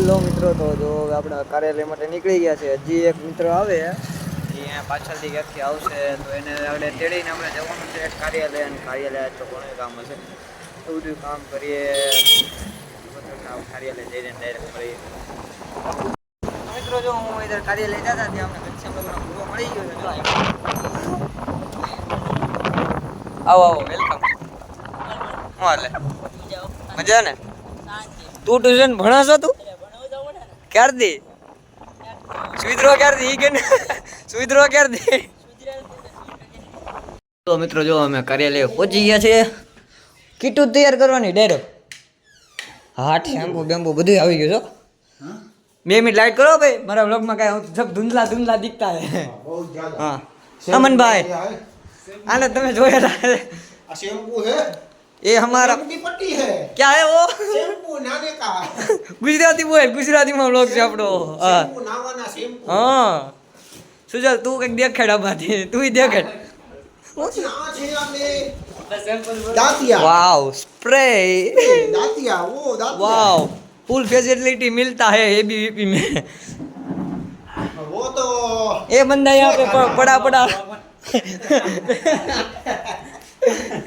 Hello મિત્રો, તો જો આપણે કાર્યાલય માટે નીકળી ગયા છે. હજી એક મિત્ર આવે એ અહીંયા પાછળથી ક્યાંકથી આવશે, તો એને આપણે તેડીને આપણે જવાનું છે કાર્યાલય. અને કાર્યાલય તો ઘણું કામ હશે, તો બધું કામ કરીએ. કાર્યાલય જઈને ડાયરેક્ટ મળીએ. મિત્રો જો હું ઇધર કાર્યાલય જતા ત્યાં અમને ઘનશ્યામ લોકોનો પૂરો મળી ગયો છે. આવો આવો, વેલકમ. શું હાલે? મજા ને? તું ટ્યુશન ભણાશો? તું ક્યારથી સુવિધ્રો ક્યારથી ઈ કે સુવિધ્રો ક્યારથી? તો મિત્રો જો અમે કાર્યાલય પહોંચી ગયા છે. કીટું તૈયાર કરવાની ડાયરેક્ટ. હાથ શેમ્પુ બેમ્પુ બધું આવી ગયું છો. 2 મિનિટ લાઈટ કરો ભાઈ, મારા વ્લોગમાં કાંઈ સબ ધૂંધલા ધૂંધલા દિખતા હે. હા અમનભાઈ, આને તમે જોયા આ શેમ્પू है, ये हमारा की पट्टी है, क्या है वो? शैम्पू नहाने का। गुजराती बोल, गुजराती में व्लॉग છે આપણો. शैम्पू नहावाना शैम्पू. હા સુજલ, તું કઈક દેખાડ આમાંથી, તું દેખાડ. પછી આ છે આપણે દાંતિયા. वाओ स्प्रे, दांतिया, वो दांतिया. वाओ फुल फैसिलिटी मिलता है एबीवीपी में. वो तो ये बंदा यहाँ पे पड़ा पड़ा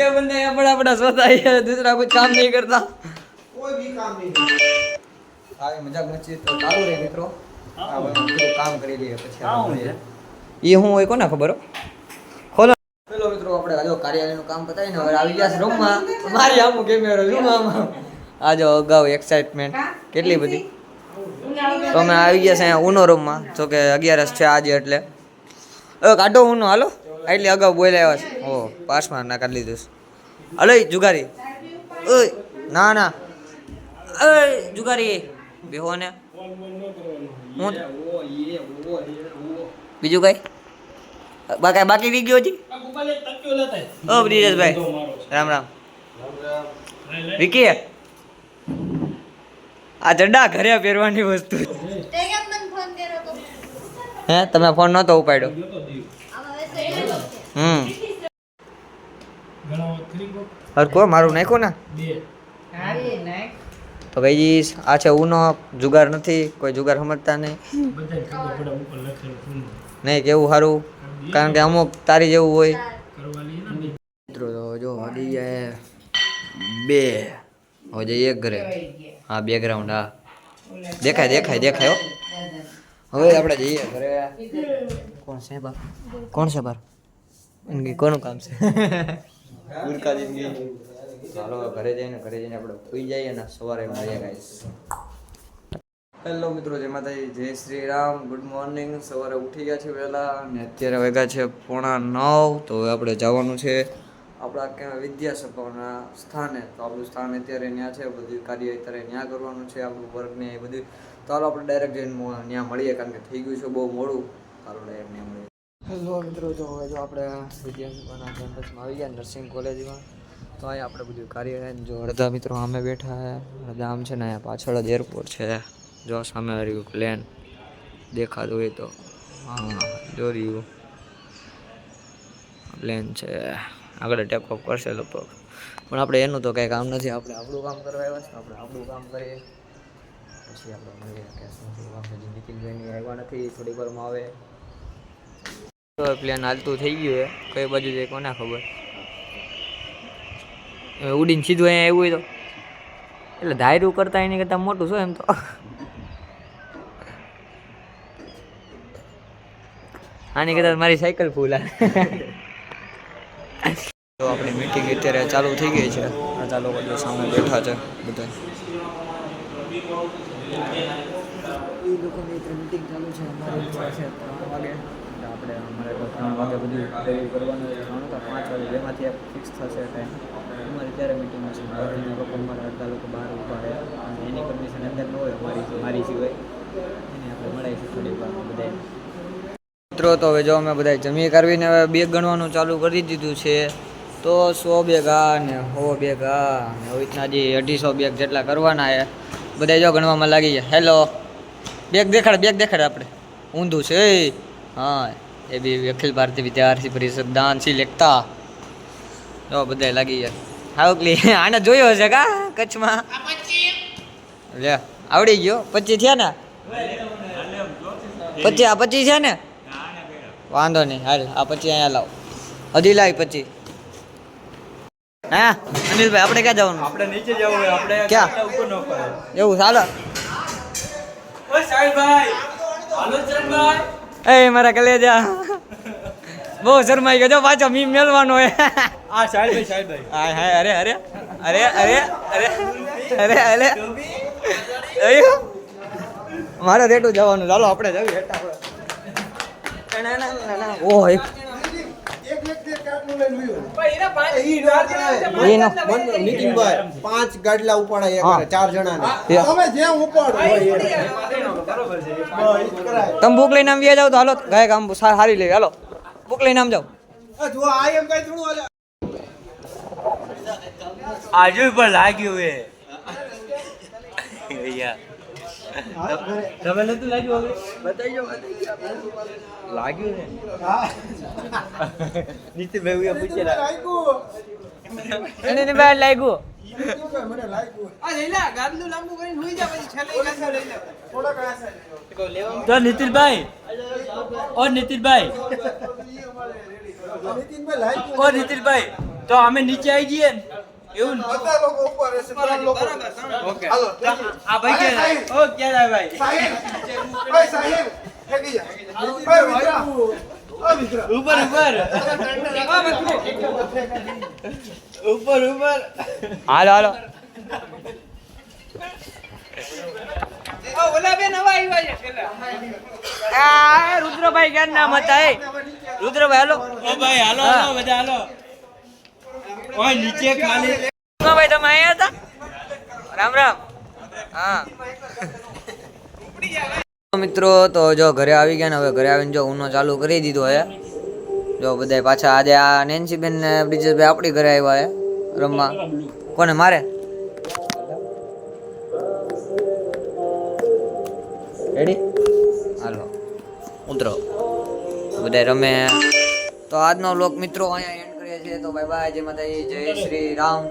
ये बंदा यहाँ पड़ा पड़ा सोता है, दूसरा कुछ काम नहीं करता. कोई भी काम नहीं. આવી મજાક મસ્તી તો ચાલુ રહે મિત્રો. આપણે કામ કરી લઈએ પછી આપણે એ હું હોય કોને ખબર હો. ખોલો પેલો મિત્રો, આપણે જો કાર્યાલયનું કામ પતાવીને હવે આવી ગયા છે રૂમમાં. મારી આમું કેમેરો રૂમમાં આ જો અગાઉ એક્સાઇટમેન્ટ કેટલી બધી. તો અમે આવી ગયા છે અહીંયા ઉનો રૂમમાં. જો કે 11 છે આજે, એટલે કાઢો ઉનો હાલો. એટલે અગાઉ બોલાવ્યા છે. ઓ પાસમાં ના કાઢી લીધું. હલો જુગારી, ઓય ના ના, ઓય જુગારી બેહો ને. હું બીજું કઈ બાકી વી ગયો જી? ઓ બ્રિજેશભાઈ, રામ રામ. વિકી, આ જડા ઘરે પહેરવાની વસ્તુ. હે તમે ફોન નતો ઉપાડ્યો? હરકો મારું નાખો ને. તો ભાઈ આ છે ઉનો. જુગાર નથી, કોઈ જુગાર સમજતા નહીં. નહીં કેવું સારું, કારણ કે અમુક તારી જેવું હોય. મિત્રો જો હજી જાય 2 હવે જઈએ 1 ઘરે. હા બેકગ્રાઉન્ડ, હા દેખાય દેખાય દેખાય. હવે આપણે જઈએ ઘરે. કોણ છે બાર? કોણ છે બાર? એનકી કોનું કામ છે? ગુરકા જિંદગી. ચાલો ઘરે જઈને આપણે સુઈ જઈએ ને સવારે મળીએ ગાઈસ. હેલો મિત્રો, જય માતાજી, જય શ્રી રામ, ગુડ મોર્નિંગ. સવારે ઉઠી ગયા છે વહેલા અને અત્યારે વાગ્યા છે 8:45. તો હવે આપણે જવાનું છે આપણા ક્યાં વિદ્યાસભાના સ્થાને. તો આપણું સ્થાન અત્યારે ત્યાં છે, બધું કાર્ય અત્યારે ત્યાં કરવાનું છે, આપણું વર્કને એ બધું. ચાલો આપણે ડાયરેક્ટ જઈને ત્યાં મળીએ, કારણ કે થઈ ગયું છે બહુ મોડું. ચાલો ડાયરેક્ટ ત્યાં મળીએ. હેલો મિત્રો, જો હવે જો આપણે વિદ્યાસભાના કેમ્પસમાં આવી ગયા, નર્સિંગ કોલેજમાં. તો અહીંયા આપણે બધું કાર્ય છે. જો અડધા મિત્રો સામે બેઠા છે, અડધા આમ છે ને. અહીંયા પાછળ જ એરપોર્ટ છે. જો સામે રહ્યું પ્લેન દેખાતું હોય તો, હા જો રહ્યું પ્લેન છે. આગળ ટેક ઓફ કરશે લગભગ, પણ આપણે એનું તો કંઈ કામ નથી. આપણે આપણું કામ કરવા આવ્યા છે, આપણે આપણું કામ કરીએ પછી આપણે મળીએ કે શું કામ છે. નીતિનભાઈની આવ્યા નથી, થોડીક વારમાં આવે. તો પ્લેન હાલતું થઈ ગયું છે, કઈ બાજુ જાય કોને ખબર. ઉડીને સીધું અહીંયા આવ્યું હોય તો, એટલે ધાર્યું કરતાં એની કરતાં મોટું શું એમ તો. આની કરતાં મારી સાયકલ ફૂલ. તો આપણી મીટિંગ અત્યારે ચાલુ થઈ ગઈ છે. બધા લોકો જો સામે બેઠા છે બધા. એ લોકોની મીટિંગ ચાલુ છે. અમારી ઈચ્છા છે 3 વાગે. આપણે અમારે 3 વાગે બધું કરવાનું. 3 કે 5 વાગે જેમાંથી એક ફિક્સ થશે ટાઈમ. અમારી ત્યારે મીટિંગ હશે. બાકીના લોકો અમારા અડધા લોકો બહાર ઊભા રહે અને એની પરમિશન અંદર ન હોય મારી સિવાય. એને આપણે મળાવીશું થોડીક વાર બધા મિત્રો. તો હવે જો અમે બધા જમી કરવીને હવે બેગ ગણવાનું ચાલુ કરી દીધું છે. તો 100 બેગ આ ને 100 બેગ આ ને આવી રીતના હજી 250 બેગ જેટલા કરવાના છે. બધા જો ગણવામાં લાગી જાય. હેલો, બેગ દેખાડ આપણે. ઊંધું છે. હા, એ બી અખિલ ભારતીય વિદ્યાર્થી પરિષદ દાનસી લેખતા. જો બધા લાગી જાય. હાઉકલી આને જોયો હશે કા કચ્છમાં? લે આવડી ગયો 25 થયા ને 25 આ 25 છે ને વાંધો નહીં હાલ આ 25 અહીંયા લાવ હજી લાવી 25 હા અનિલભાઈ આપણે ક્યાં જવાનું આપણે નીચે જવું હોય આપણે ક્યાં? ઉપર ન પડે એવું ચાલો ઓય સાહેબભાઈ હાલો ચરણભાઈ એ મારા કલેજા બહુ શરમાઈ ગયો જો પાછો મી મેલવાનો હે આ સાહેબભાઈ હાય હાય અરે અરે અરે અરે અરે અરે અરે મારે રેટું જવાનું ચાલો આપણે જઈએ હેઠા ઓહ એક એનો નીતિનભાઈ 5 ગાડલા ઉપાડાય હા. એક 4 જણાને યા. તમે જ્યાં ઉપાડો તમે બુક લઈને આમ વ્યા જાવ તો હાલો ગાય કામ સારી લેવી હાલો બુક લઈને આમ જાવ જો આ એમ કઈ થોડું હાલે આજુ પર લાગ્યું હે તમે નતું લાગ્યું હવે બતાઈજો લાગ્યું ને નીતિનભાઈ ઉયા પૂછેલા એને બહાર લાગ્યું મને લાગ્યું તો નીતિનભાઈ ઓ નીતિનભાઈ નીતિનભાઈ લાગ્યું ઓ નીતિનભાઈ તો અમે નીચે આવી જઈએ ને એવું ને બધા લોકો ઉપર હશે 3 લોકો ઓકે હાલો આ ભાઈ કે ઓ ક્યાં જાય ભાઈ સાહિલ ઓય સાહિલ હેગી જા ઓય વિક્રમ ઓ વિક્રમ ઉપર ઉપર ઉપર ઉપર હાલો હાલો આ રુદ્રભાઈ ક્યાં નામ હતા એ રુદ્રભાઈ હાલો ઓ ભાઈ હાલો હાલો બધા હાલો ઓય નીચે ખાલી ભાઈ તમે અહીંયા હતા રામ રામ હા મિત્રો તો જો ઘરે આવી ગયા ને હવે ઘરે આવીને જો ઉનો ચાલુ કરી દીધો હે જો બધા પાછા આજે આ નેન્સીબેન ને બ્રિજેશભાઈ આપણી ઘરે આવ્યા હે રમવા કોને મારે રેડી હાલો ઉતરો બધા રમે તો આજનો વ્લોગ મિત્રો અહીંયા એન્ડ કરીએ છીએ તો બાય બાય જય માતાજી જય શ્રી રામ